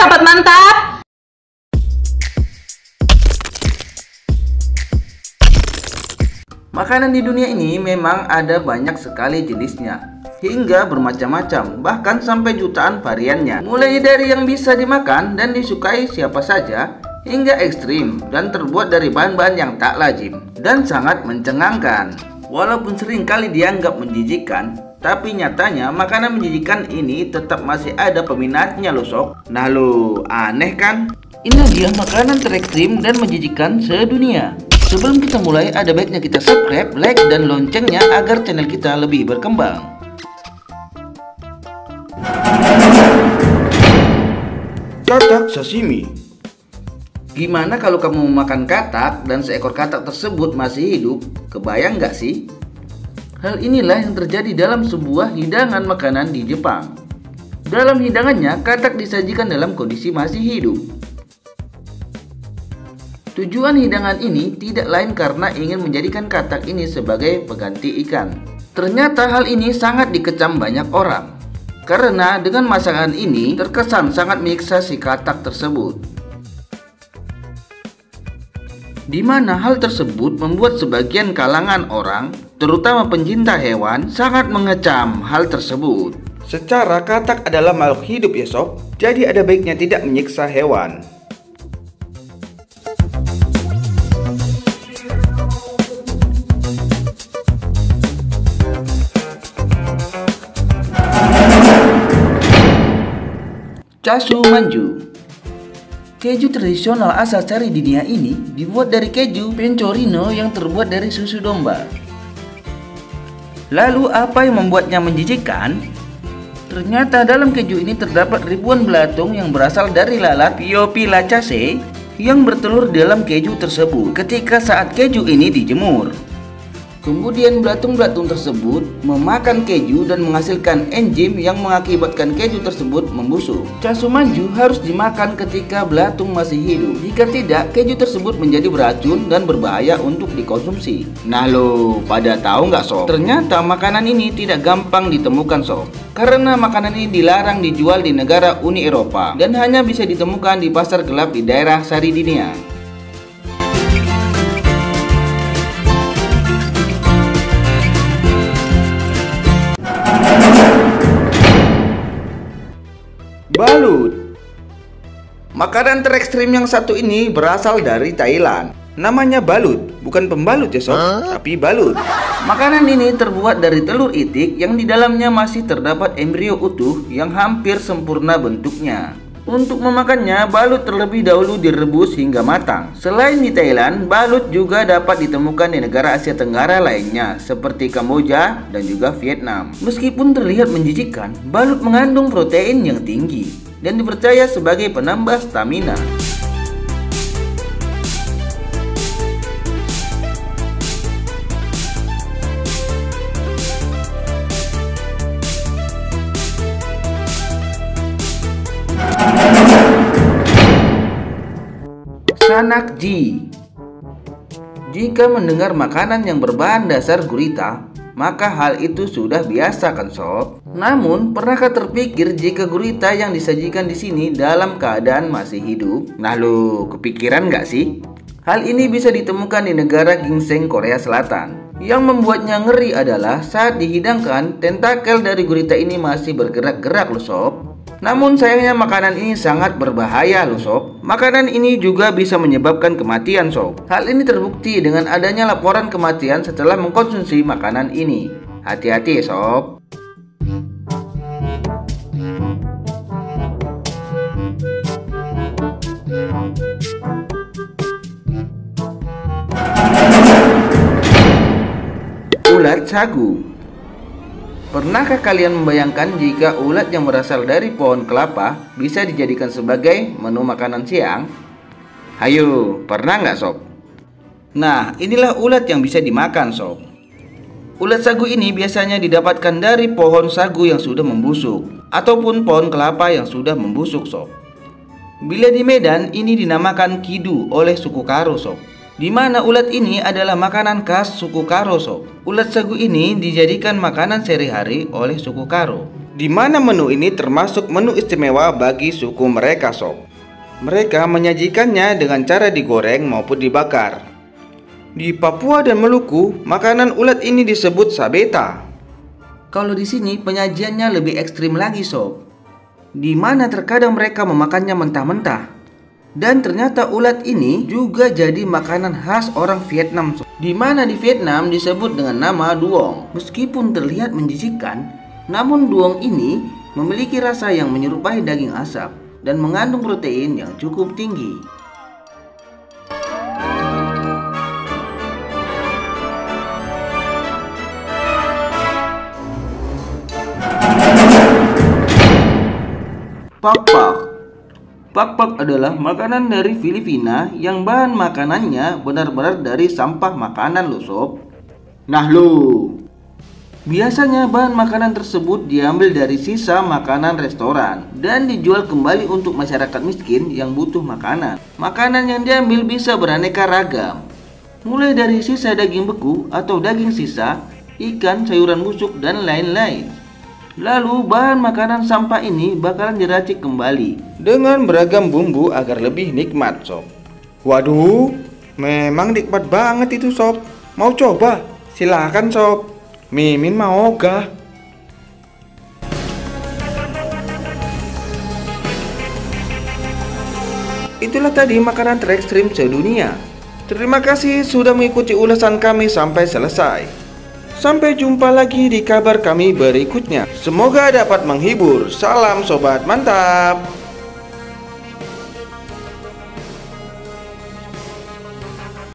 sahabat mantap. Makanan di dunia ini memang ada banyak sekali jenisnya, hingga bermacam-macam, bahkan sampai jutaan variannya. Mulai dari yang bisa dimakan dan disukai siapa saja, hingga ekstrim dan terbuat dari bahan-bahan yang tak lazim dan sangat mencengangkan. Walaupun sering kali dianggap menjijikkan, tapi nyatanya makanan menjijikkan ini tetap masih ada peminatnya loh sob. Nah lo, aneh kan? Ini dia makanan terekstrim dan menjijikkan sedunia. Sebelum kita mulai, ada baiknya kita subscribe, like, dan loncengnya agar channel kita lebih berkembang. Katak sashimi. Gimana kalau kamu makan katak dan seekor katak tersebut masih hidup? Kebayang nggak sih? Hal inilah yang terjadi dalam sebuah hidangan makanan di Jepang. Dalam hidangannya, katak disajikan dalam kondisi masih hidup. Tujuan hidangan ini tidak lain karena ingin menjadikan katak ini sebagai pengganti ikan. Ternyata hal ini sangat dikecam banyak orang, karena dengan masakan ini terkesan sangat menyiksa si katak tersebut. Di mana hal tersebut membuat sebagian kalangan orang, terutama pencinta hewan, sangat mengecam hal tersebut. Secara katak adalah makhluk hidup ya sob, jadi ada baiknya tidak menyiksa hewan. Casu manju. Keju tradisional asal Sardinia ini dibuat dari keju pecorino yang terbuat dari susu domba. Lalu apa yang membuatnya menjijikkan? Ternyata dalam keju ini terdapat ribuan belatung yang berasal dari lalat Piopilaceae yang bertelur dalam keju tersebut ketika saat keju ini dijemur. Kemudian belatung-belatung tersebut memakan keju dan menghasilkan enzim yang mengakibatkan keju tersebut membusuk. Casu manju harus dimakan ketika belatung masih hidup. Jika tidak, keju tersebut menjadi beracun dan berbahaya untuk dikonsumsi. Nah lo, pada tahu nggak sob? Ternyata makanan ini tidak gampang ditemukan sob. Karena makanan ini dilarang dijual di negara Uni Eropa dan hanya bisa ditemukan di pasar gelap di daerah Sardinia. Balut. Makanan terekstrim yang satu ini berasal dari Thailand. Namanya balut, bukan pembalut ya sob, tapi balut. Makanan ini terbuat dari telur itik yang di dalamnya masih terdapat embrio utuh yang hampir sempurna bentuknya. Untuk memakannya, balut terlebih dahulu direbus hingga matang. Selain di Thailand, balut juga dapat ditemukan di negara Asia Tenggara lainnya seperti Kamboja dan juga Vietnam. Meskipun terlihat menjijikkan, balut mengandung protein yang tinggi dan dipercaya sebagai penambah stamina. Sanakji. Jika mendengar makanan yang berbahan dasar gurita, maka hal itu sudah biasa kan sob? Namun, pernahkah terpikir jika gurita yang disajikan di sini dalam keadaan masih hidup? Nah lo, kepikiran nggak sih? Hal ini bisa ditemukan di negara ginseng Korea Selatan. Yang membuatnya ngeri adalah saat dihidangkan, tentakel dari gurita ini masih bergerak-gerak loh sob. Namun sayangnya makanan ini sangat berbahaya loh sob. Makanan ini juga bisa menyebabkan kematian sob. Hal ini terbukti dengan adanya laporan kematian setelah mengkonsumsi makanan ini. Hati-hati ya sob. Ulat sagu. Pernahkah kalian membayangkan jika ulat yang berasal dari pohon kelapa bisa dijadikan sebagai menu makanan siang? Hayo, pernah nggak sob? Nah, inilah ulat yang bisa dimakan sob. Ulat sagu ini biasanya didapatkan dari pohon sagu yang sudah membusuk ataupun pohon kelapa yang sudah membusuk sob. Bila di Medan, ini dinamakan kidu oleh suku Karo sob. Di mana ulat ini adalah makanan khas suku Karo sob. Ulat sagu ini dijadikan makanan sehari-hari oleh suku Karo. Di mana menu ini termasuk menu istimewa bagi suku mereka, sob. Mereka menyajikannya dengan cara digoreng maupun dibakar. Di Papua dan Maluku, makanan ulat ini disebut sabeta. Kalau di sini penyajiannya lebih ekstrim lagi, sob. Di mana terkadang mereka memakannya mentah-mentah. Dan ternyata ulat ini juga jadi makanan khas orang Vietnam, di mana di Vietnam disebut dengan nama duong. Meskipun terlihat menjijikkan, namun duong ini memiliki rasa yang menyerupai daging asap dan mengandung protein yang cukup tinggi. Pakpak. Pakpak adalah makanan dari Filipina yang bahan makanannya benar-benar dari sampah makanan loh, sob. Nah lo, biasanya bahan makanan tersebut diambil dari sisa makanan restoran dan dijual kembali untuk masyarakat miskin yang butuh makanan. Makanan yang diambil bisa beraneka ragam, mulai dari sisa daging beku atau daging sisa, ikan, sayuran busuk, dan lain-lain. Lalu bahan makanan sampah ini bakalan diracik kembali dengan beragam bumbu agar lebih nikmat, sob. Waduh, memang nikmat banget itu, sob. Mau coba? Silakan, sob. Mimin mau ogah. Itulah tadi makanan terekstrim sedunia. Terima kasih sudah mengikuti ulasan kami sampai selesai. Sampai jumpa lagi di kabar kami berikutnya. Semoga dapat menghibur. Salam sobat mantap.